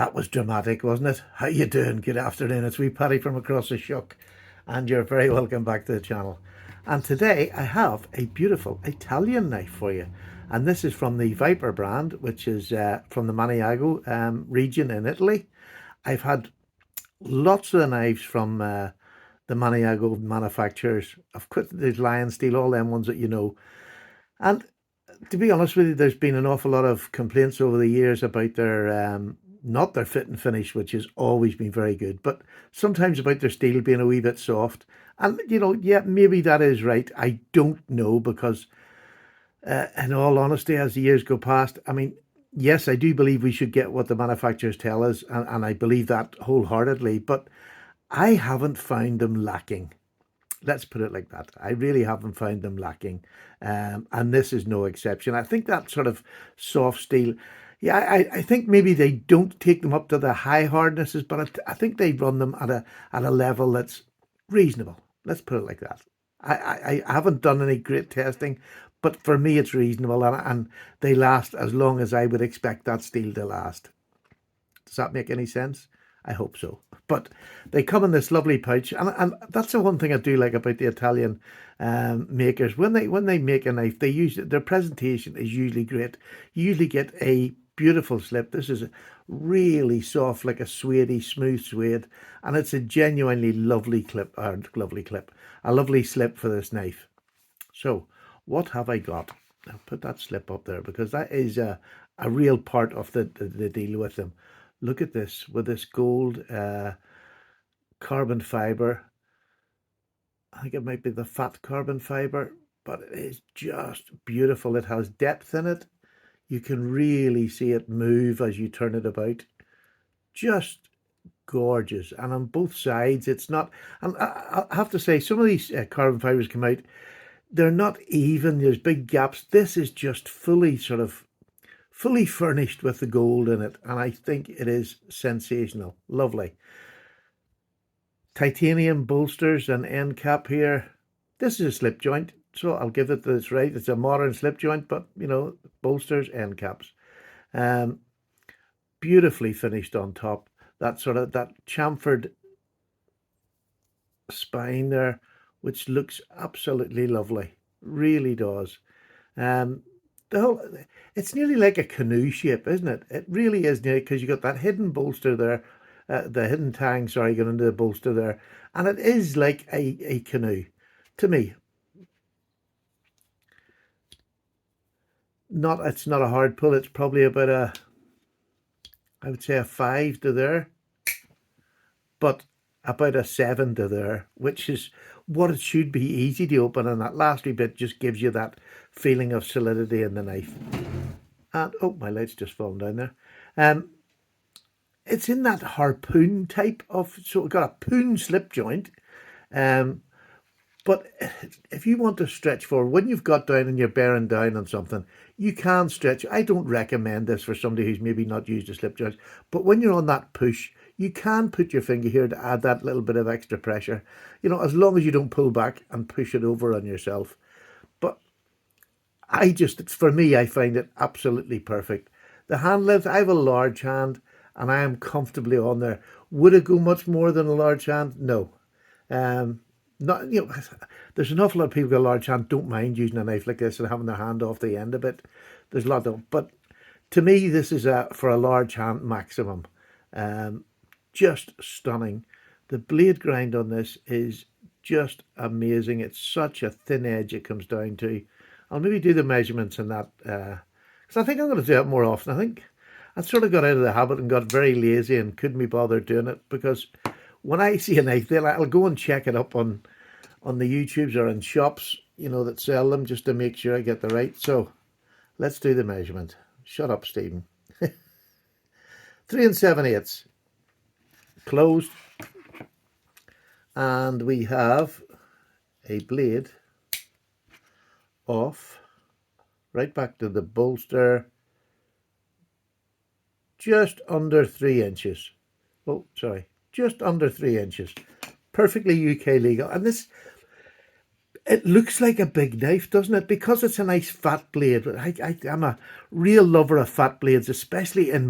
That was dramatic, wasn't it? How you doing? Good afternoon. It's wee Paddy from across the Shuck, and you're very welcome back to the channel. And today I have a beautiful Italian knife for you, and this is from the Viper brand, which is from the Maniago region in Italy. I've had lots of the knives from the Maniago manufacturers. I've quit the Lion Steel, all them ones that you know. And to be honest with you, there's been an awful lot of complaints over the years about their not their fit and finish, which has always been very good, but sometimes about their steel being a wee bit soft. And yeah, maybe that is right. I don't know because, in all honesty, as the years go past, I mean, yes, I do believe we should get what the manufacturers tell us, and I believe that wholeheartedly. But I haven't found them lacking. Let's put it like that. I really haven't found them lacking. And this is no exception. I think that sort of soft steel, yeah, I think maybe they don't take them up to the high hardnesses, but I think they run them at a level that's reasonable. Let's put it like that. I haven't done any great testing, but for me it's reasonable, and they last as long as I would expect that steel to last. Does that make any sense? I hope so. But they come in this lovely pouch, and that's the one thing I do like about the Italian makers. When they make a knife, their presentation is usually great. You usually get a beautiful slip. This is really soft, like a suede, smooth suede, and it's a genuinely lovely clip, a lovely slip for this knife. So what have I got? I'll put that slip up there because that is a real part of the deal with them. Look at this, with this gold carbon fiber. I think it might be the fat carbon fiber, but it is just beautiful. It has depth in it. You can really see it move as you turn it about. Just gorgeous. And on both sides, it's not, and I have to say, some of these carbon fibers come out, they're not even, there's big gaps. This is just fully furnished with the gold in it, and I think it is sensational. Lovely. Titanium bolsters and end cap here. This is a slip joint, so I'll give it this right. It's a modern slip joint, but bolsters, end caps. Beautifully finished on top. That chamfered spine there, which looks absolutely lovely. Really does. It's nearly like a canoe shape, isn't it? It really is, nearly, because you got that hidden bolster there, the hidden tang, sorry, going into the bolster there, and it is like a canoe to me. It's not a hard pull. It's probably about I would say a 5 to there, but about a 7 to there, which is what it should be, easy to open, and that last wee bit just gives you that feeling of solidity in the knife. And oh, my light's just fallen down there. It's in that harpoon type of, so it's got a poon slip joint, but if you want to stretch forward, when you've got down and you're bearing down on something, you can stretch. I don't recommend this for somebody who's maybe not used to slip joints, but when you're on that push, you can put your finger here to add that little bit of extra pressure, as long as you don't pull back and push it over on yourself. But for me, I find it absolutely perfect. The hand length, I have a large hand and I am comfortably on there. Would it go much more than a large hand? No. Not, there's an awful lot of people with a large hand don't mind using a knife like this and having their hand off the end of it. There's a lot of, but to me, this is for a large hand maximum. Just stunning. The blade grind on this is just amazing. It's such a thin edge it comes down to. I'll maybe do the measurements in that, because I think I'm going to do it more often. I think I sort of got out of the habit and got very lazy and couldn't be bothered doing it, because when I see a knife, I'll go and check it up on the YouTubes or in shops, that sell them, just to make sure I get the right. So let's do the measurement. Shut up, Stephen. 3 7/8 closed, and we have a blade off right back to the bolster, just under 3 inches. Oh, sorry, just under 3 inches. Perfectly UK legal. And this, it looks like a big knife, doesn't it? Because it's a nice fat blade. I'm a real lover of fat blades, especially in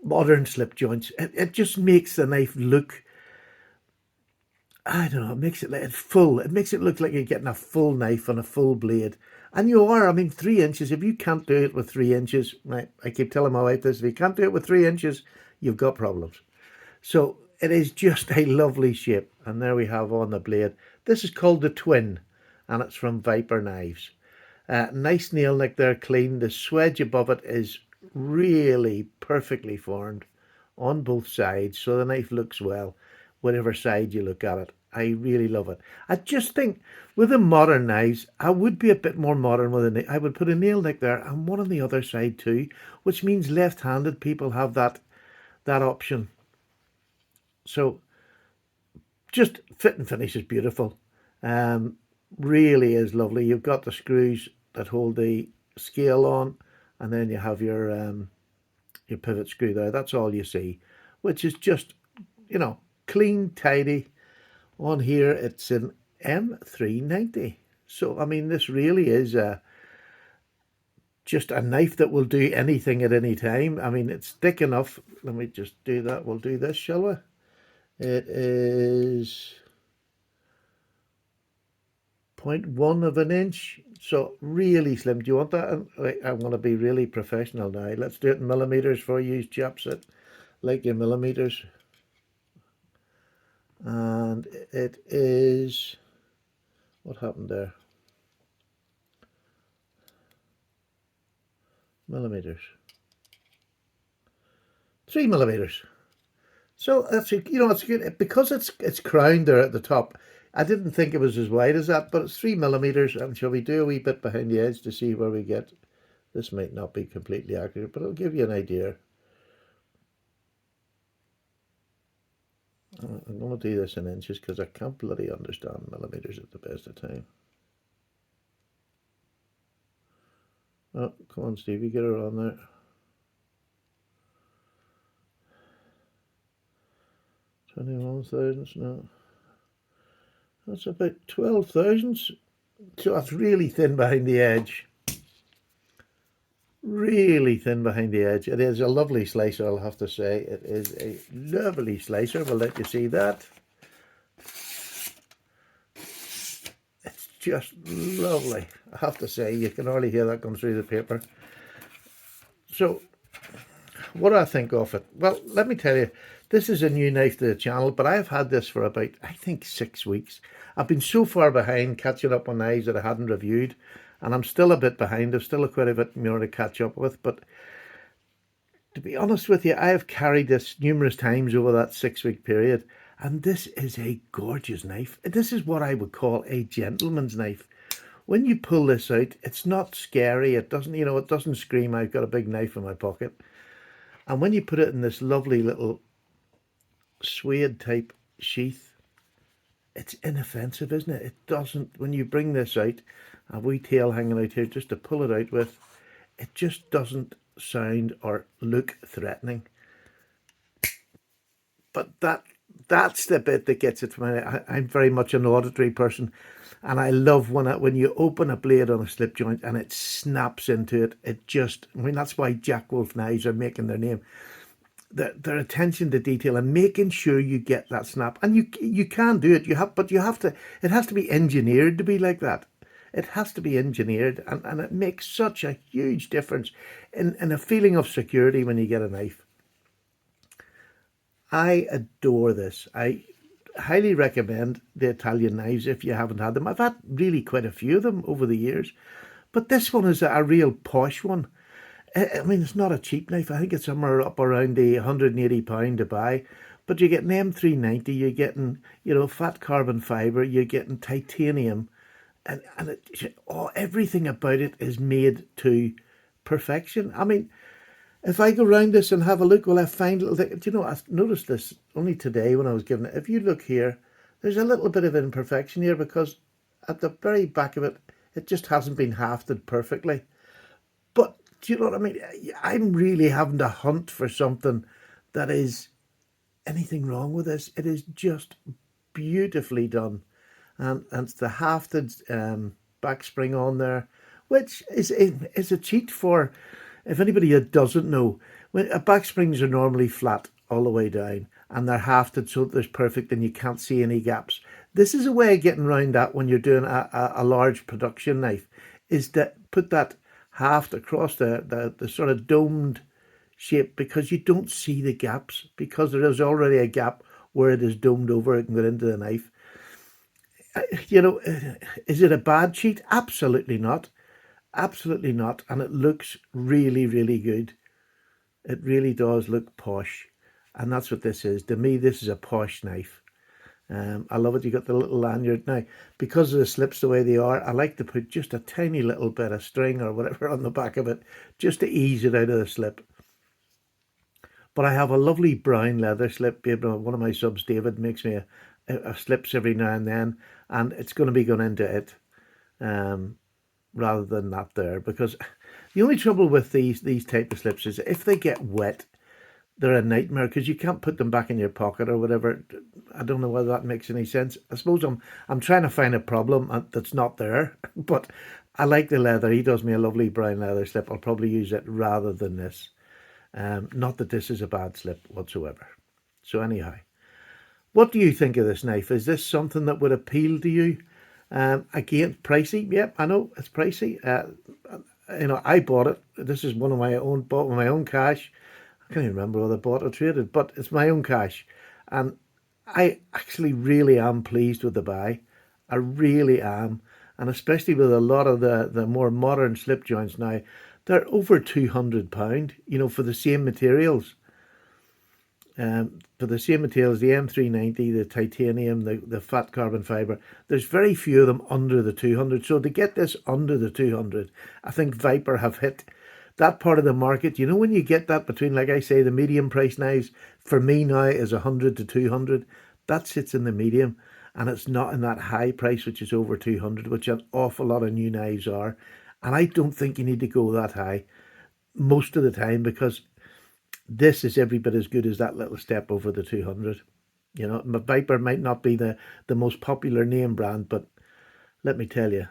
modern slip joints. It just makes the knife look, I don't know, it makes it like full. It makes it look like you're getting a full knife on a full blade. And you are, I mean, 3 inches, if you can't do it with 3 inches, right, I keep telling my wife this, if you can't do it with 3 inches, you've got problems. So it is just a lovely shape. And there we have on the blade. This is called the Twin, and it's from Viper Knives. Nice nail nick there, clean. The swedge above it is really perfectly formed on both sides, so the knife looks well, whatever side you look at it. I really love it. I just think with the modern knives, I would be a bit more modern with it. I would put a nail nick there and one on the other side too, which means left-handed people have that option. So just fit and finish is beautiful. Really is lovely. You've got the screws that hold the scale on, and then you have your pivot screw there. That's all you see, which is just, clean, tidy. On here, it's an M390. So, I mean, this really is just a knife that will do anything at any time. I mean, it's thick enough. Let me just do that. We'll do this, shall we? It is 0.1 of an inch. So really slim. Do you want that? I'm going to be really professional now. Let's do it in millimeters for you chaps that like your millimeters. And it is, what happened there? Millimeters. 3 millimeters. So that's, it's good because it's crowned there at the top. I didn't think it was as wide as that, but it's 3 millimeters. And shall we do a wee bit behind the edge to see where we get? This might not be completely accurate, but it'll give you an idea. I'm going to do this in inches because I can't bloody understand millimeters at the best of time. Oh, come on, Stevie, get her on there. $21 thousandths, no. That's about 12 thousandths. So that's really thin behind the edge. Really thin behind the edge. It is a lovely slicer, I'll have to say. It is a lovely slicer. We'll let you see that. It's just lovely. I have to say, you can hardly hear that going through the paper. So, what do I think of it? Well, let me tell you, this is a new knife to the channel, but I've had this for about, I think, 6 weeks. I've been so far behind catching up on knives that I hadn't reviewed, and I'm still a bit behind. There's still quite a bit more to catch up with, but to be honest with you, I have carried this numerous times over that 6 week period, and this is a gorgeous knife. This is what I would call a gentleman's knife. When you pull this out, it's not scary. It doesn't, it doesn't scream, I've got a big knife in my pocket. And when you put it in this lovely little suede type sheath, it's inoffensive, isn't it? It doesn't, when you bring this out, a wee tail hanging out here just to pull it out with, it just doesn't sound or look threatening. But that's the bit that gets it for me. I'm very much an auditory person, and I love when you open a blade on a slip joint and it snaps into it. That's why Jack Wolf knives are making their name. Their attention to detail and making sure you get that snap. And you can do it. But you have to. It has to be engineered to be like that. It has to be engineered, and it makes such a huge difference in a feeling of security when you get a knife. I adore this. I highly recommend the Italian knives if you haven't had them. I've had really quite a few of them over the years, but this one is a real posh one. I mean, it's not a cheap knife. I think it's somewhere up around the £180 to buy. But you're getting M390, you're getting, fat carbon fibre, you're getting titanium, and everything about it is made to perfection. I mean, if I go round this and have a look, will I find little things? I noticed this only today when I was given it. If you look here, there's a little bit of imperfection here because at the very back of it, it just hasn't been hafted perfectly. But do you know what I mean? I'm really having to hunt for something that is anything wrong with this. It is just beautifully done. And it's the hafted back spring on there, which is a cheat for if anybody that doesn't know, back springs are normally flat all the way down and they're hafted so there's perfect and you can't see any gaps. This is a way of getting around that when you're doing a large production knife, is to put that haft across the sort of domed shape, because you don't see the gaps, because there is already a gap where it is domed over, it can get into the knife. You know, is it a bad sheet? Absolutely not. Absolutely not. And it looks really, really good. It really does look posh. And that's what this is. To me, this is a posh knife. I love it. You got the little lanyard. Now, because of the slips the way they are, I like to put just a tiny little bit of string or whatever on the back of it, just to ease it out of the slip. But I have a lovely brown leather slip. One of my subs, David, makes me a slips every now and then, and it's going to be going into it rather than that there, because the only trouble with these type of slips is if they get wet, they're a nightmare, because you can't put them back in your pocket or whatever. I don't know whether that makes any sense. I suppose I'm trying to find a problem that's not there, but I like the leather. He does me a lovely brown leather slip. I'll probably use it rather than this. Not that this is a bad slip whatsoever. So anyhow, what do you think of this knife? Is this something that would appeal to you? Again, pricey. Yep, I know it's pricey. You know, I bought it. This is one of my own, bought with my own cash. I can't even remember whether I bought or traded, but it's my own cash. And I actually really am pleased with the buy. I really am. And especially with a lot of the more modern slip joints now, they're over £200, you know, for the same materials. For the same materials, the M390, the titanium, the fat carbon fibre, there's very few of them under the 200. So to get this under the 200, I think Viper have hit that part of the market. You know, when you get that between, like I say, the medium price knives, for me now is 100 to 200. That sits in the medium, and it's not in that high price, which is over 200, which an awful lot of new knives are. And I don't think you need to go that high most of the time, because this is every bit as good as that little step over the 200. You know, Viper might not be the most popular name brand, but let me tell you,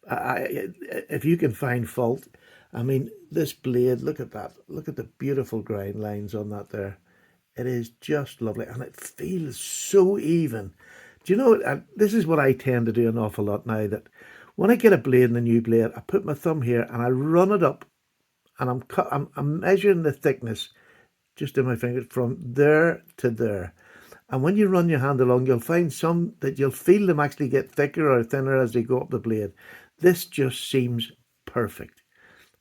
if you can find fault, I mean, this blade, look at that. Look at the beautiful grind lines on that there. It is just lovely, and it feels so even. Do you know, this is what I tend to do an awful lot now, that when I get a blade and a new blade, I put my thumb here and I run it up, and I'm measuring the thickness just in my fingers from there to there. And when you run your hand along, you'll find some that you'll feel them actually get thicker or thinner as they go up the blade. This just seems perfect.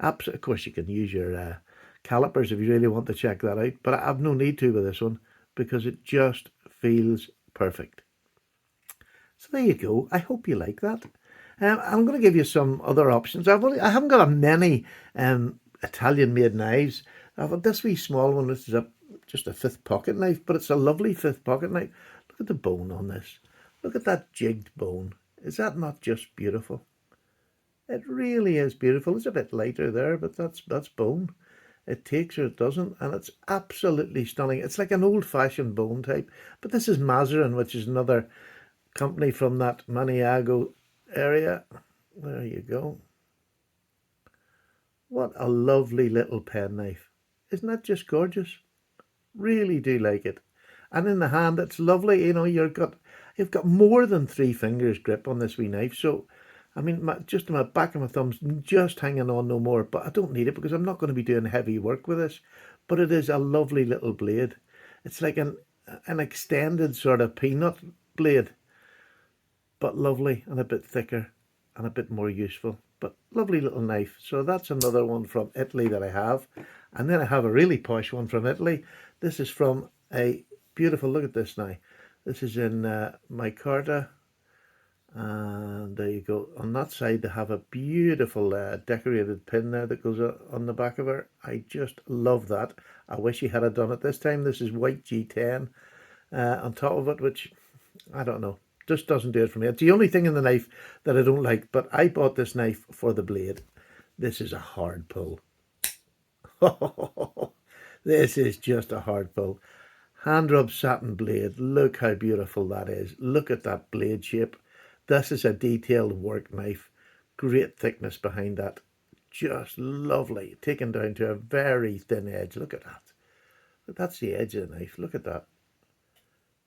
Of course, you can use your calipers if you really want to check that out, but I've no need to with this one, because it just feels perfect. So there you go. I hope you like that. I'm going to give you some other options. I haven't got many Italian-made knives. I've got this wee small one. This is just a fifth pocket knife, but it's a lovely fifth pocket knife. Look at the bone on this. Look at that jigged bone. Is that not just beautiful? It really is beautiful. It's a bit lighter there, but that's bone. It takes or it doesn't, and it's absolutely stunning. It's like an old-fashioned bone type, but this is Mazarin, which is another company from that Maniago area. There you go. What a lovely little penknife. Isn't that just gorgeous? Really do like it. And in the hand, it's lovely. You know, you've got more than 3 fingers grip on this wee knife. So, I mean, just my back of my thumb's just hanging on no more. But I don't need it, because I'm not going to be doing heavy work with this. But it is a lovely little blade. It's like an extended sort of peanut blade, but lovely and a bit thicker and a bit more useful. But lovely little knife. So that's another one from Italy that I have. And then I have a really posh one from Italy. This is from a beautiful, look at this now. This is in micarta. And there you go. On that side, they have a beautiful decorated pin there that goes on the back of her. I just love that. I wish he had done it this time. This is white G10 on top of it, which, I don't know, just doesn't do it for me. It's the only thing in the knife that I don't like, but I bought this knife for the blade. This is a hard pull. This is just a hard pull. Hand rub satin blade. Look how beautiful that is. Look at that blade shape. This is a detailed work knife. Great thickness behind that. just lovely, taken down to a very thin edge. Look at that. That's the edge of the knife. Look at that.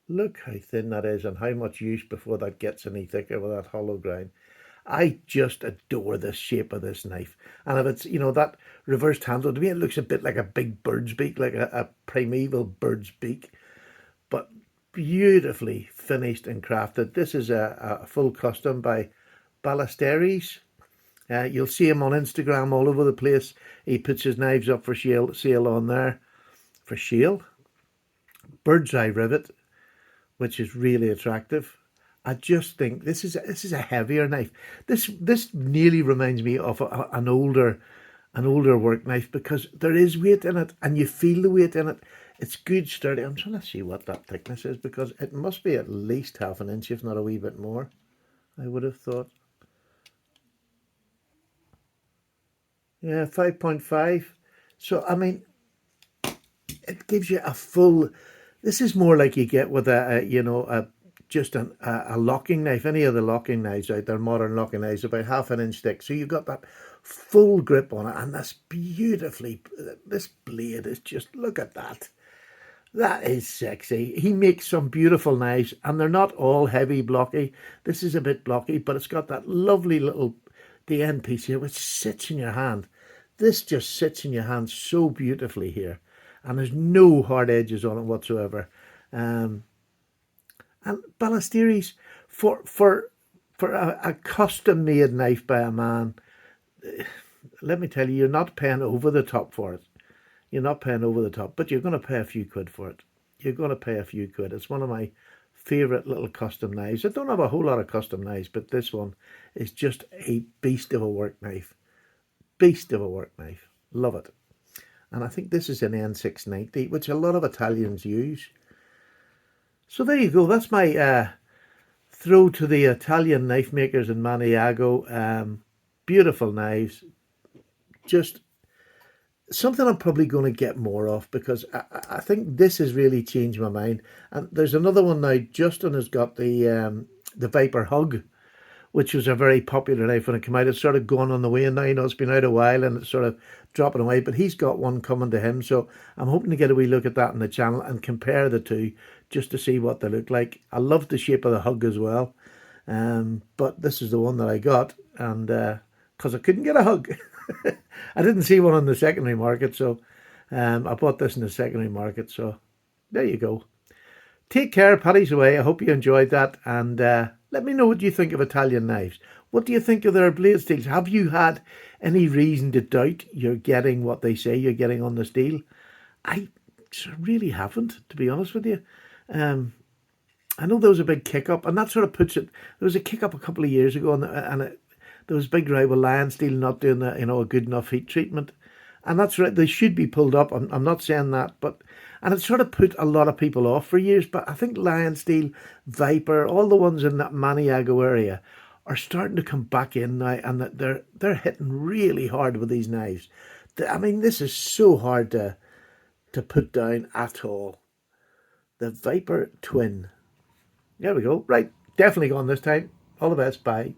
Look how thin that is and how much use before that gets any thicker with that hollow grind. I just adore the shape of this knife. And if it's, that reversed handle, to me it looks a bit like a big bird's beak, like a primeval bird's beak. But beautifully finished and crafted. This is a full custom by Ballesteros. You'll see him on Instagram all over the place. He puts his knives up for sale on there. For sale. Bird's eye rivet, which is really attractive. I just think this is a heavier knife. This nearly reminds me of an older work knife because there is weight in it and you feel the weight in it. It's good sturdy. I'm trying to see what that thickness is because it must be at least half an inch, if not a wee bit more, I would have thought. Yeah, 5.5. So, I mean, it gives you a full... This is more like you get with just a locking knife. Any of the locking knives out there, modern locking knives, about half an inch thick. So you've got that full grip on it, and this blade is just, look at that. That is sexy. He makes some beautiful knives, and they're not all heavy blocky. This is a bit blocky, but it's got that lovely little, the end piece here, which sits in your hand. This just sits in your hand so beautifully here, and there's no hard edges on it whatsoever. And Ballesteros, for a custom-made knife by a man, let me tell you, you're not paying over the top for it. You're not paying over the top, but you're going to pay a few quid for it. You're going to pay a few quid. It's one of my favourite little custom knives. I don't have a whole lot of custom knives, but this one is just a beast of a work knife. Beast of a work knife. Love it. And I think this is an N690, which a lot of Italians use. So there you go. That's my throw to the Italian knife makers in Maniago. Beautiful knives. Just something I'm probably going to get more of because I think this has really changed my mind. And there's another one now. Justin has got the Viper Hug, which was a very popular knife when it came out. It's sort of gone on the way, and now it's been out a while and it's sort of dropping away. But he's got one coming to him, so I'm hoping to get a wee look at that on the channel and compare the two just to see what they look like. I love the shape of the Hug as well, but this is the one that I got, and because I couldn't get a Hug. I didn't see one on the secondary market, so I bought this in the secondary market. So there you go. Take care, Paddy's away. I hope you enjoyed that, and let me know what you think of Italian knives. What do you think of their blade steels? Have you had any reason to doubt you're getting what they say you're getting on the steel? I really haven't, to be honest with you. I know there was a big kick up, and that sort of puts it. There was a kick up a couple of years ago, and there was a big row with Lion Steel not doing a good enough heat treatment, and that's right. They should be pulled up. I'm not saying that, and it sort of put a lot of people off for years. But I think Lion Steel, Viper, all the ones in that Maniago area are starting to come back in now, and that they're hitting really hard with these knives. I mean, this is so hard to put down at all. The Viper Twin. There we go. Right, definitely gone this time. All the best. Bye.